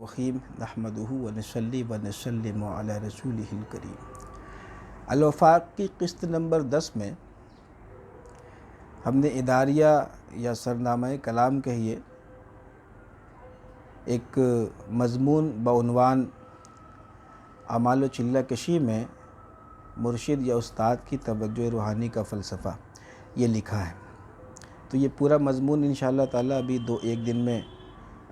وخیم نحمدہ ونصلی ونسلم علی رسولہ الکریم۔ الوفاق کی قسط نمبر 10 میں ہم نے اداریہ یا سرنامہ کلام کہیے ایک مضمون بعنوان اعمال و چلہ کشی میں مرشد یا استاد کی توجہ روحانی کا فلسفہ یہ لکھا ہے۔ تو یہ پورا مضمون انشاءاللہ تعالیٰ ابھی ایک دن میں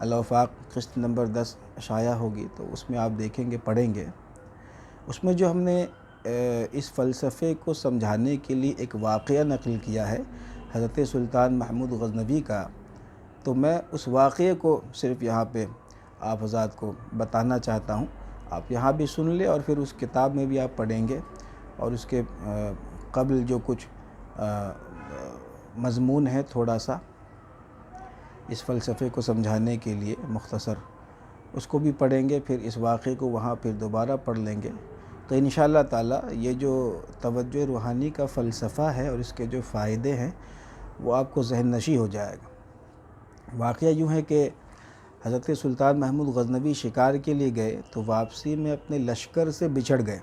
الوفاق قسط نمبر 10 شائع ہوگی، تو اس میں آپ دیکھیں گے، پڑھیں گے۔ اس میں جو ہم نے اس فلسفے کو سمجھانے کے لیے ایک واقعہ نقل کیا ہے حضرت سلطان محمود غزنوی کا، تو میں اس واقعے کو صرف یہاں پہ آپ حضرات کو بتانا چاہتا ہوں۔ آپ یہاں بھی سن لیں اور پھر اس کتاب میں بھی آپ پڑھیں گے، اور اس کے قبل جو کچھ مضمون ہے تھوڑا سا اس فلسفے کو سمجھانے کے لیے مختصر، اس کو بھی پڑھیں گے، پھر اس واقعے کو وہاں پھر دوبارہ پڑھ لیں گے، تو انشاءاللہ تعالیٰ یہ جو توجہ روحانی کا فلسفہ ہے اور اس کے جو فائدے ہیں وہ آپ کو ذہن نشی ہو جائے گا۔ واقعہ یوں ہے کہ حضرت سلطان محمود غزنوی شکار کے لیے گئے تو واپسی میں اپنے لشکر سے بچھڑ گئے،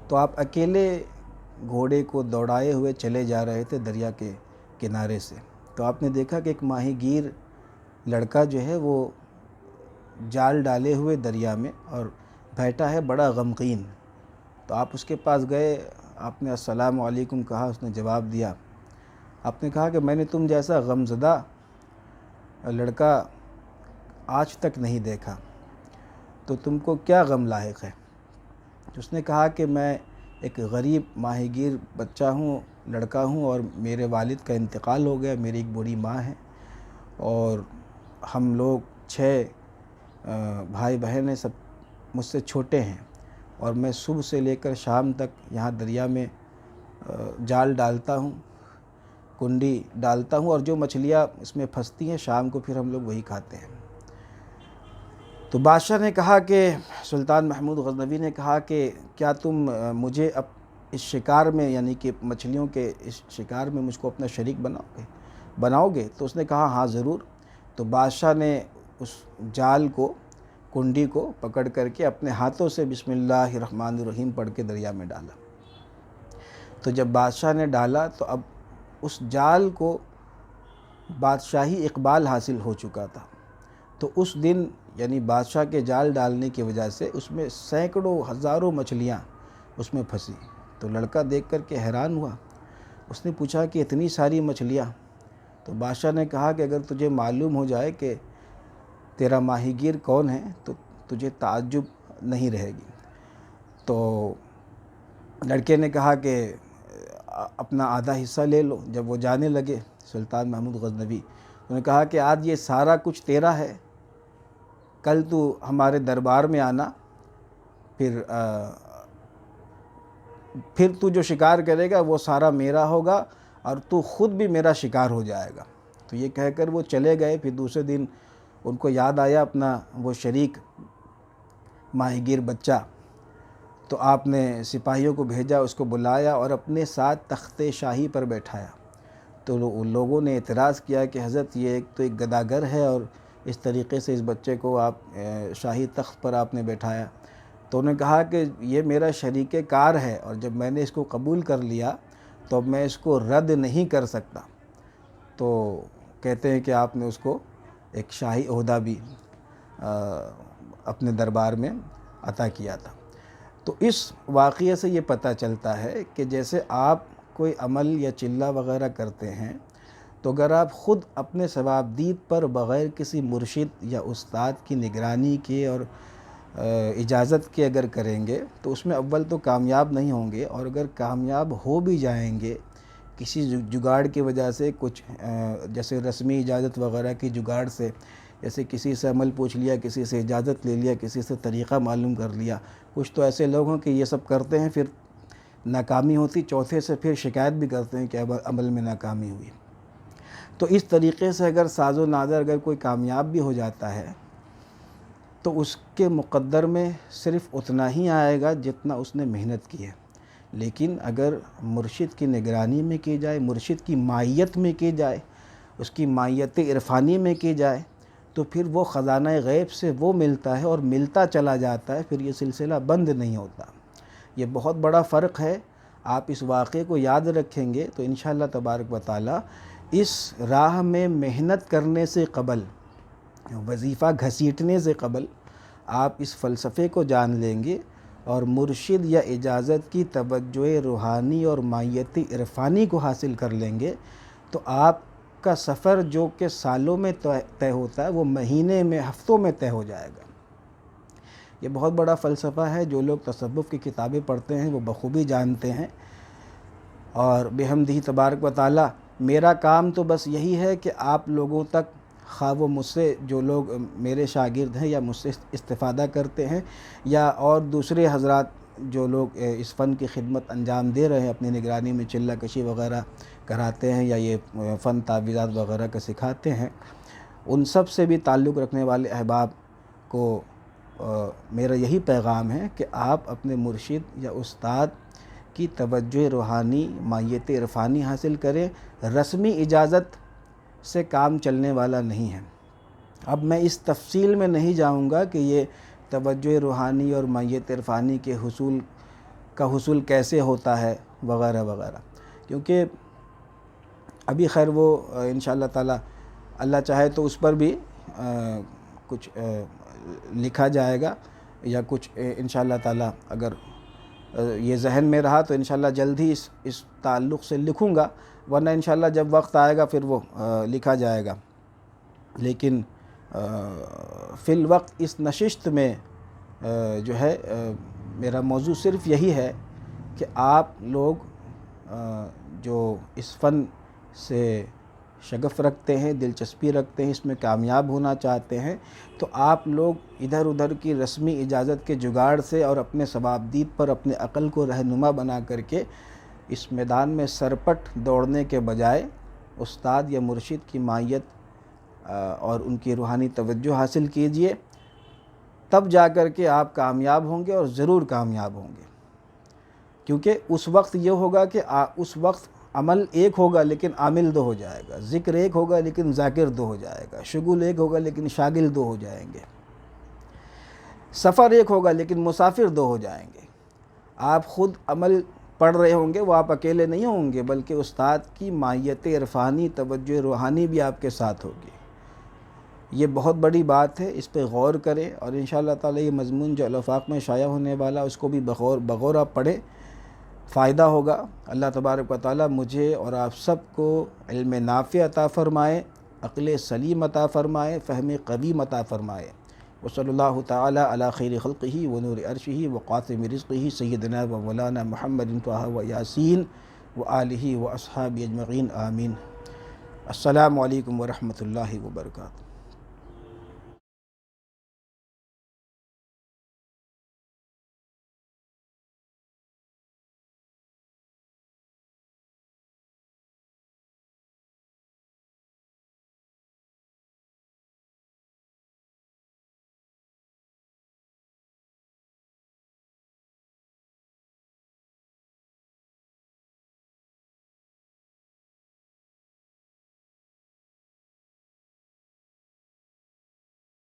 تو آپ اکیلے گھوڑے کو دوڑائے ہوئے چلے جا رہے تھے دریا کے کنارے سے۔ تو آپ نے دیکھا کہ ایک ماہی گیر لڑکا جو ہے وہ جال ڈالے ہوئے دریا میں اور بیٹھا ہے بڑا غمگین۔ تو آپ اس کے پاس گئے، آپ نے السلام علیکم کہا، اس نے جواب دیا۔ آپ نے کہا کہ میں نے تم جیسا غمزدہ لڑکا آج تک نہیں دیکھا، تو تم کو کیا غم لاحق ہے؟ اس نے کہا کہ میں ایک غریب ماہی گیر بچہ ہوں، لڑکا ہوں، اور میرے والد کا انتقال ہو گیا، میری ایک بوڑھی ماں ہے، اور ہم لوگ 6 بھائی بہن ہیں، سب مجھ سے چھوٹے ہیں، اور میں صبح سے لے کر شام تک یہاں دریا میں جال ڈالتا ہوں، کنڈی ڈالتا ہوں، اور جو مچھلیاں اس میں پھنستی ہیں شام کو پھر ہم لوگ وہی کھاتے ہیں۔ تو بادشاہ نے کہا کہ سلطان محمود غزنوی نے کہا کہ کیا تم مجھے اس شکار میں، یعنی کہ مچھلیوں کے اس شکار میں مجھ کو اپنا شریک بناؤ گے؟ تو اس نے کہا ہاں ضرور۔ تو بادشاہ نے اس جال کو، کنڈی کو پکڑ کر کے اپنے ہاتھوں سے بسم اللہ الرحمن الرحیم پڑھ کے دریا میں ڈالا۔ تو جب بادشاہ نے ڈالا تو اب اس جال کو بادشاہی اقبال حاصل ہو چکا تھا، تو اس دن یعنی بادشاہ کے جال ڈالنے کی وجہ سے اس میں سینکڑوں ہزاروں مچھلیاں اس میں پھنسی۔ تو لڑکا دیکھ کر کے حیران ہوا، اس نے پوچھا کہ اتنی ساری مچھلیاں؟ تو بادشاہ نے کہا کہ اگر تجھے معلوم ہو جائے کہ تیرا ماہی گیر کون ہے تو تجھے تعجب نہیں رہے گی۔ تو لڑکے نے کہا کہ اپنا آدھا حصہ لے لو۔ جب وہ جانے لگے سلطان محمود غزنوی، انہوں نے کہا کہ آج یہ سارا کچھ تیرا ہے، کل تو ہمارے دربار میں آنا، پھر تو جو شکار کرے گا وہ سارا میرا ہوگا، اور تو خود بھی میرا شکار ہو جائے گا۔ تو یہ کہہ کر وہ چلے گئے۔ پھر دوسرے دن ان کو یاد آیا اپنا وہ شریک ماہی گیر بچہ، تو آپ نے سپاہیوں کو بھیجا، اس کو بلایا اور اپنے ساتھ تخت شاہی پر بیٹھایا۔ تو لوگوں نے اعتراض کیا کہ حضرت یہ ایک تو ایک گداگر ہے، اور اس طریقے سے اس بچے کو آپ شاہی تخت پر آپ نے بیٹھایا۔ تو انہوں نے کہا کہ یہ میرا شریک کار ہے، اور جب میں نے اس کو قبول کر لیا تو اب میں اس کو رد نہیں کر سکتا۔ تو کہتے ہیں کہ آپ نے اس کو ایک شاہی عہدہ بھی اپنے دربار میں عطا کیا تھا۔ تو اس واقعے سے یہ پتہ چلتا ہے کہ جیسے آپ کوئی عمل یا چلہ وغیرہ کرتے ہیں، تو اگر آپ خود اپنے ثوابدید پر بغیر کسی مرشد یا استاد کی نگرانی کے اور اجازت کے اگر کریں گے تو اس میں اول تو کامیاب نہیں ہوں گے، اور اگر کامیاب ہو بھی جائیں گے کسی جگاڑ کی وجہ سے، کچھ جیسے رسمی اجازت وغیرہ کی جگاڑ سے، جیسے کسی سے عمل پوچھ لیا، کسی سے اجازت لے لیا، کسی سے طریقہ معلوم کر لیا۔ کچھ تو ایسے لوگ ہیں کہ یہ سب کرتے ہیں، پھر ناکامی ہوتی، چوتھے سے پھر شکایت بھی کرتے ہیں کہ عمل میں ناکامی ہوئی۔ تو اس طریقے سے اگر ساز و نادر اگر کوئی کامیاب بھی ہو جاتا ہے تو اس کے مقدر میں صرف اتنا ہی آئے گا جتنا اس نے محنت کی ہے، لیکن اگر مرشد کی نگرانی میں کی جائے، مرشد کی مائیت میں کی جائے، اس کی مائیت عرفانی میں کی جائے، تو پھر وہ خزانہ غیب سے وہ ملتا ہے اور ملتا چلا جاتا ہے، پھر یہ سلسلہ بند نہیں ہوتا۔ یہ بہت بڑا فرق ہے۔ آپ اس واقعے کو یاد رکھیں گے تو انشاءاللہ تبارک و تعالی اس راہ میں محنت کرنے سے قبل، وظیفہ گھسیٹنے سے قبل آپ اس فلسفے کو جان لیں گے اور مرشد یا اجازت کی توجہ روحانی اور مائیت عرفانی کو حاصل کر لیں گے تو آپ کا سفر جو کہ سالوں میں طے ہوتا ہے وہ مہینے میں، ہفتوں میں طے ہو جائے گا۔ یہ بہت بڑا فلسفہ ہے۔ جو لوگ تصوف کی کتابیں پڑھتے ہیں وہ بخوبی جانتے ہیں، اور بحمدہ تبارک و تعالی میرا کام تو بس یہی ہے کہ آپ لوگوں تک، خواہ وہ مجھ سے جو لوگ میرے شاگرد ہیں یا مجھ سے استفادہ کرتے ہیں یا اور دوسرے حضرات جو لوگ اس فن کی خدمت انجام دے رہے ہیں، اپنی نگرانی میں چلہ کشی وغیرہ کراتے ہیں یا یہ فن تعویذات وغیرہ کا سکھاتے ہیں، ان سب سے بھی تعلق رکھنے والے احباب کو میرا یہی پیغام ہے کہ آپ اپنے مرشد یا استاد کی توجہ روحانی، مائیت عرفانی حاصل کریں۔ رسمی اجازت سے کام چلنے والا نہیں ہے۔ اب میں اس تفصیل میں نہیں جاؤں گا کہ یہ توجہ روحانی اور مائیت عرفانی کے حصول کیسے ہوتا ہے وغیرہ وغیرہ، کیونکہ ابھی خیر وہ انشاءاللہ تعالی اللہ چاہے تو اس پر بھی کچھ لکھا جائے گا یا کچھ انشاءاللہ تعالی اگر یہ ذہن میں رہا تو انشاءاللہ جلد ہی اس تعلق سے لکھوں گا، ورنہ انشاءاللہ جب وقت آئے گا پھر وہ لکھا جائے گا۔ لیکن فی الوقت اس نشست میں جو ہے میرا موضوع صرف یہی ہے کہ آپ لوگ جو اس فن سے شغف رکھتے ہیں، دلچسپی رکھتے ہیں، اس میں کامیاب ہونا چاہتے ہیں، تو آپ لوگ ادھر ادھر کی رسمی اجازت کے جگاڑ سے اور اپنے ثوابدید پر اپنے عقل کو رہنما بنا کر کے اس میدان میں سرپٹ دوڑنے کے بجائے استاد یا مرشد کی مائیت اور ان کی روحانی توجہ حاصل کیجئے، تب جا کر کے آپ کامیاب ہوں گے اور ضرور کامیاب ہوں گے۔ کیونکہ اس وقت یہ ہوگا کہ اس وقت عمل ایک ہوگا لیکن عامل دو ہو جائے گا، ذکر ایک ہوگا لیکن ذاکر دو ہو جائے گا، شغل ایک ہوگا لیکن شاغل دو ہو جائیں گے، سفر ایک ہوگا لیکن مسافر دو ہو جائیں گے۔ آپ خود عمل پڑھ رہے ہوں گے، وہ آپ اکیلے نہیں ہوں گے بلکہ استاد کی مائیت عرفانی توجہ روحانی بھی آپ کے ساتھ ہوگی۔ یہ بہت بڑی بات ہے، اس پہ غور کریں، اور انشاءاللہ تعالی یہ مضمون جو الافاق میں شائع ہونے والا اس کو بھی بغور آپ پڑھیں، فائدہ ہوگا۔ اللہ تبارک و تعالی مجھے اور آپ سب کو علم نافع عطا فرمائے، عقل سلیم عطا فرمائے، فہم قویم عطا فرمائے۔ وصلی اللہ تعالی علی خیر خلقہ ونور عرشہ وقاسم رزقہ سیدنا و مولانا محمد طہ و یاسین وآلہ واصحابہ اجمعین، آمین۔ السلام علیکم ورحمۃ اللہ وبرکاتہ۔